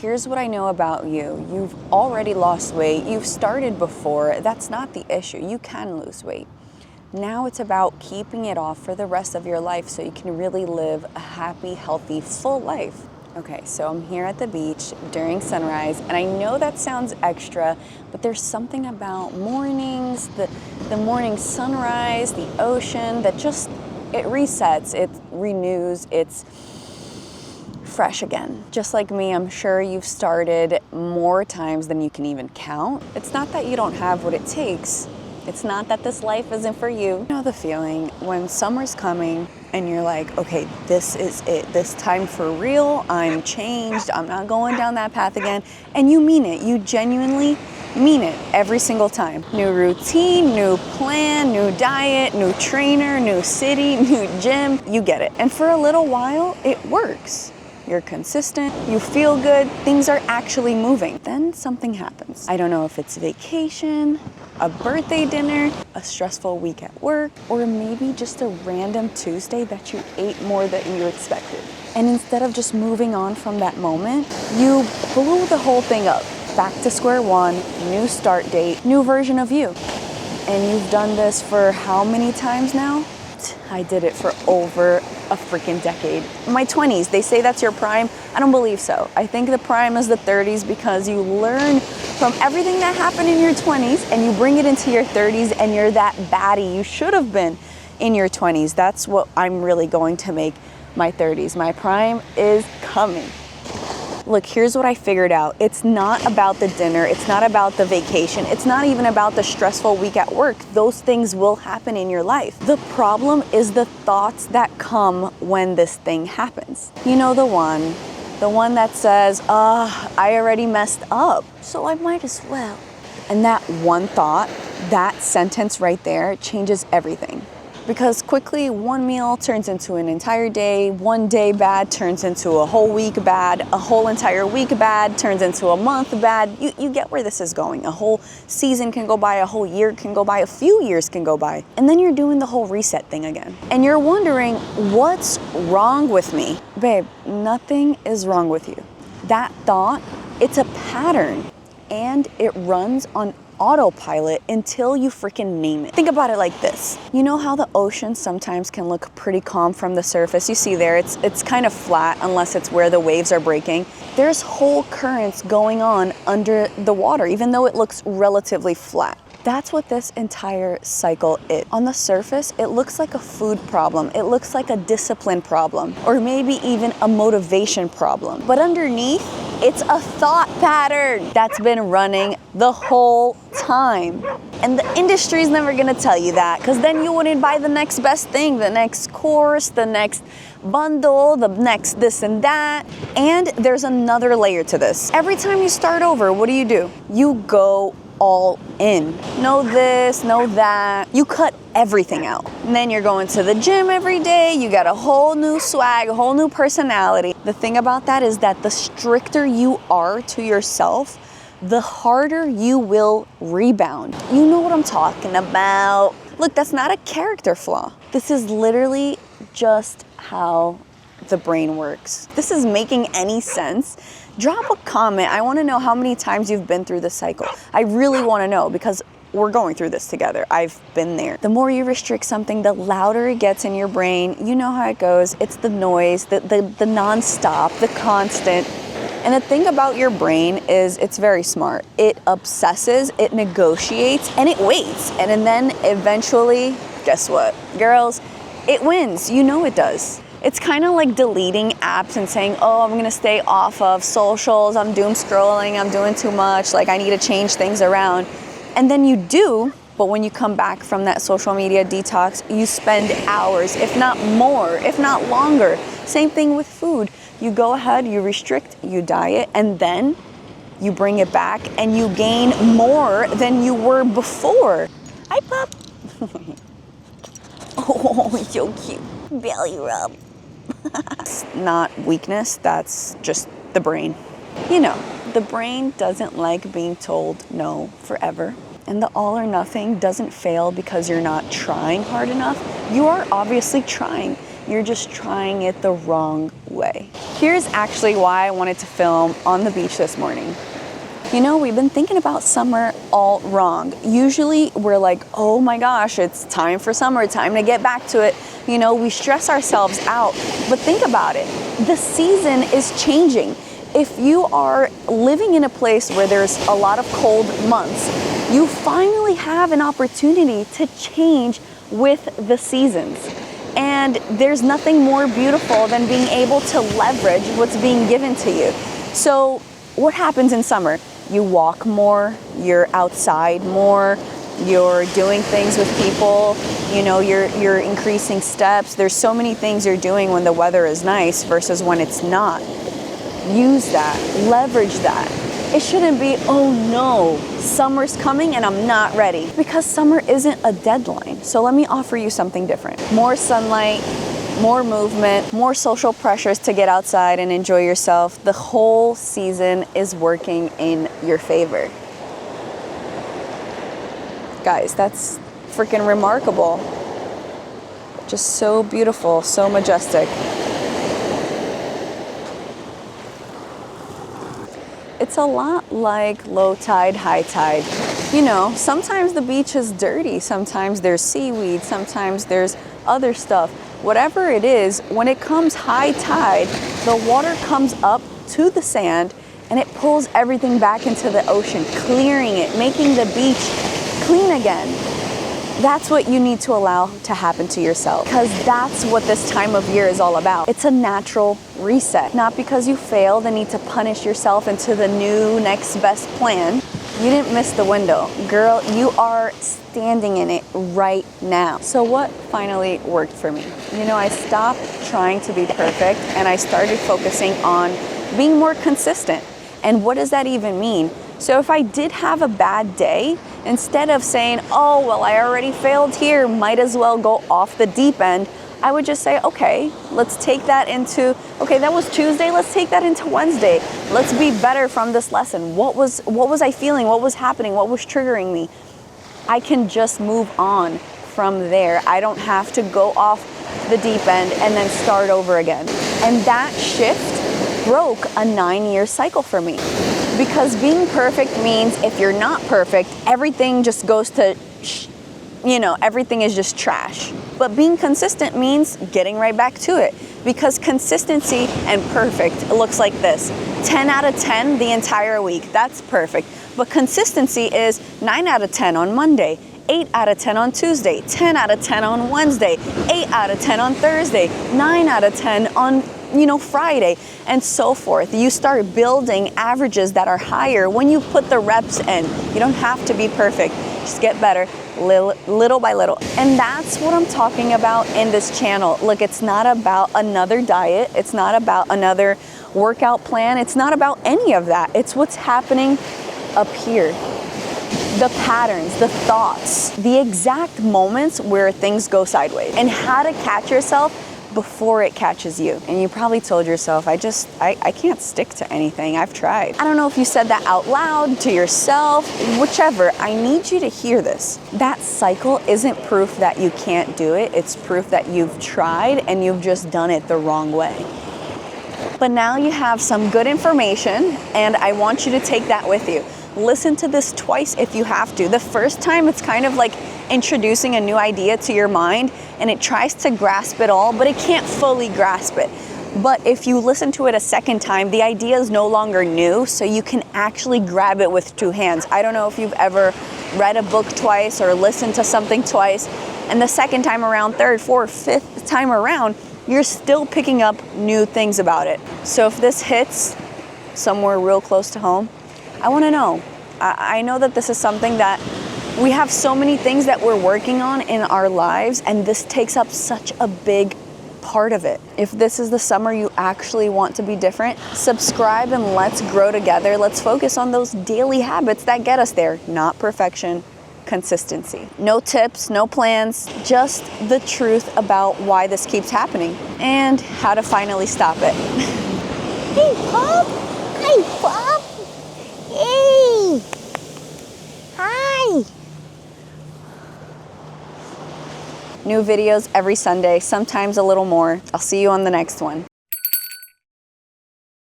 here's what I know about you. You've already lost weight. You've started before. That's not the issue. You can lose weight. Now it's about keeping it off for the rest of your life so you can really live a happy, healthy, full life. Okay, so I'm here at the beach during sunrise, and I know that sounds extra, but there's something about mornings, the morning sunrise, the ocean, that just, it resets, it renews, it's fresh again. Just like me, I'm sure you've started more times than you can even count. It's not that you don't have what it takes. It's not that this life isn't for you. You know the feeling when summer's coming and you're like, okay, this is it. This time for real. I'm changed. I'm not going down that path again. And you mean it. You genuinely mean it every single time. New routine, new plan, new diet, new trainer, new city, new gym. You get it. And for a little while, it works. You're consistent, you feel good, things are actually moving. Then something happens. I don't know if it's vacation, a birthday dinner, a stressful week at work, or maybe just a random Tuesday that you ate more than you expected. And instead of just moving on from that moment, you blew the whole thing up. Back to square one, new start date, new version of you. And you've done this for how many times now? I did it for over a freaking decade. My 20s, they say that's your prime. I don't believe so. I think the prime is the 30s because you learn from everything that happened in your 20s and you bring it into your 30s and you're that baddie you should have been in your 20s. That's what I'm really going to make my 30s. My prime is coming. Look, here's what I figured out. It's not about the dinner. It's not about the vacation. It's not even about the stressful week at work. Those things will happen in your life. The problem is the thoughts that come when this thing happens. You know the one that says, I already messed up, so I might as well. And that one thought, that sentence right there changes everything. Because quickly, one meal turns into an entire day, one day bad turns into a whole week bad, a whole entire week bad turns into a month bad. You get where this is going. A whole season can go by, a whole year can go by, a few years can go by. And then you're doing the whole reset thing again. And you're wondering, what's wrong with me? Babe, nothing is wrong with you. That thought, it's a pattern, and it runs on autopilot until you freaking name it. Think about it like this. You know how the ocean sometimes can look pretty calm from the surface? You see there, it's kind of flat unless it's where the waves are breaking. There's whole currents going on under the water, even though it looks relatively flat. That's what this entire cycle is. On the surface, it looks like a food problem. It looks like a discipline problem, or maybe even a motivation problem. But underneath, it's a thought pattern that's been running the whole time. And the industry's never gonna tell you that, because then you wouldn't buy the next best thing, the next course, the next bundle, the next this and that. And there's another layer to this. Every time you start over, what do? You go all in. No this, no that. You cut everything out. And then you're going to the gym every day. You got a whole new swag, a whole new personality. The thing about that is that the stricter you are to yourself, the harder you will rebound. You know what I'm talking about. Look, that's not a character flaw. This is literally just how the brain works. This is making any sense? Drop a comment. I want to know how many times you've been through this cycle. I really want to know, because we're going through this together. I've been there. The more you restrict something, the louder it gets in your brain. You know how it goes. It's the noise, the non-stop, the constant. And the thing about your brain is it's very smart. It obsesses, it negotiates, and it waits. And then eventually, guess what? Girls, it wins. You know it does. It's kind of like deleting apps and saying, oh, I'm gonna stay off of socials, I'm doom scrolling, I'm doing too much, like I need to change things around. And then you do, but when you come back from that social media detox, you spend hours, if not more, if not longer. Same thing with food. You go ahead, you restrict, you diet, and then you bring it back and you gain more than you were before. Hi, pup. Oh, so cute. Belly rub. It's not weakness, that's just the brain. You know, the brain doesn't like being told no forever. And the all or nothing doesn't fail because you're not trying hard enough. You are obviously trying. You're just trying it the wrong way. Here's actually why I wanted to film on the beach this morning. You know, we've been thinking about summer all wrong. Usually we're like, oh my gosh, it's time for summer, time to get back to it. You know, we stress ourselves out. But think about it. The season is changing. If you are living in a place where there's a lot of cold months, you finally have an opportunity to change with the seasons. And there's nothing more beautiful than being able to leverage what's being given to you. So what happens in summer? You walk more, you're outside more, you're doing things with people, you know, you're increasing steps. There's so many things you're doing when the weather is nice versus when it's not. Use that, leverage that. It shouldn't be, oh no, summer's coming and I'm not ready. Because summer isn't a deadline. So let me offer you something different. More sunlight, more movement, more social pressures to get outside and enjoy yourself. The whole season is working in your favor. Guys, that's freaking remarkable. Just so beautiful, so majestic. It's a lot like low tide, high tide. You know, sometimes the beach is dirty, sometimes there's seaweed, sometimes there's other stuff. Whatever it is, when it comes high tide, the water comes up to the sand and it pulls everything back into the ocean, clearing it, making the beach clean again. That's what you need to allow to happen to yourself, because that's what this time of year is all about. It's a natural reset, not because you failed and need to punish yourself into the new next best plan. You didn't miss the window. Girl, you are standing in it right now. So what finally worked for me? You know, I stopped trying to be perfect and I started focusing on being more consistent. And what does that even mean? So if I did have a bad day, instead of saying, oh, well, I already failed here, might as well go off the deep end, I would just say, okay, let's take that into, okay, that was Tuesday, let's take that into Wednesday. Let's be better from this lesson. What was I feeling? What was happening? What was triggering me? I can just move on from there. I don't have to go off the deep end and then start over again. And that shift broke a 9-year cycle for me. Because being perfect means if you're not perfect, everything just goes to, you know, everything is just trash. But being consistent means getting right back to it. Because consistency and perfect looks like this. 10 out of 10 the entire week, that's perfect. But consistency is 9 out of 10 on Monday, 8 out of 10 on Tuesday, 10 out of 10 on Wednesday, 8 out of 10 on Thursday, 9 out of 10 on Friday, and so forth. You start building averages that are higher when you put the reps in. You don't have to be perfect. Just get better little by little. And that's what I'm talking about in this channel. Look, it's not about another diet. It's not about another workout plan. It's not about any of that. It's what's happening up here. The patterns, the thoughts, the exact moments where things go sideways, and how to catch yourself before it catches you. And you probably told yourself, I can't stick to anything. I've tried. I don't know if you said that out loud to yourself, whichever. I need you to hear this. That cycle isn't proof that you can't do it. It's proof that you've tried and you've just done it the wrong way. But now you have some good information, and I want you to take that with you. Listen to this twice if you have to. The first time, it's kind of like introducing a new idea to your mind, and it tries to grasp it all, but it can't fully grasp it. But if you listen to it a second time, the idea is no longer new, so you can actually grab it with two hands. I don't know if you've ever read a book twice or listened to something twice, and the second time around, third, fourth, fifth time around, you're still picking up new things about it. So if this hits somewhere real close to home, I want to know. I know that this is something that we have so many things that we're working on in our lives, and this takes up such a big part of it. If this is the summer you actually want to be different, subscribe and let's grow together. Let's focus on those daily habits that get us there. Not perfection, consistency. No tips, no plans, just the truth about why this keeps happening and how to finally stop it. Hey, Pop! Hi, Pop! Hey! Hi! New videos every Sunday, sometimes a little more. I'll see you on the next one.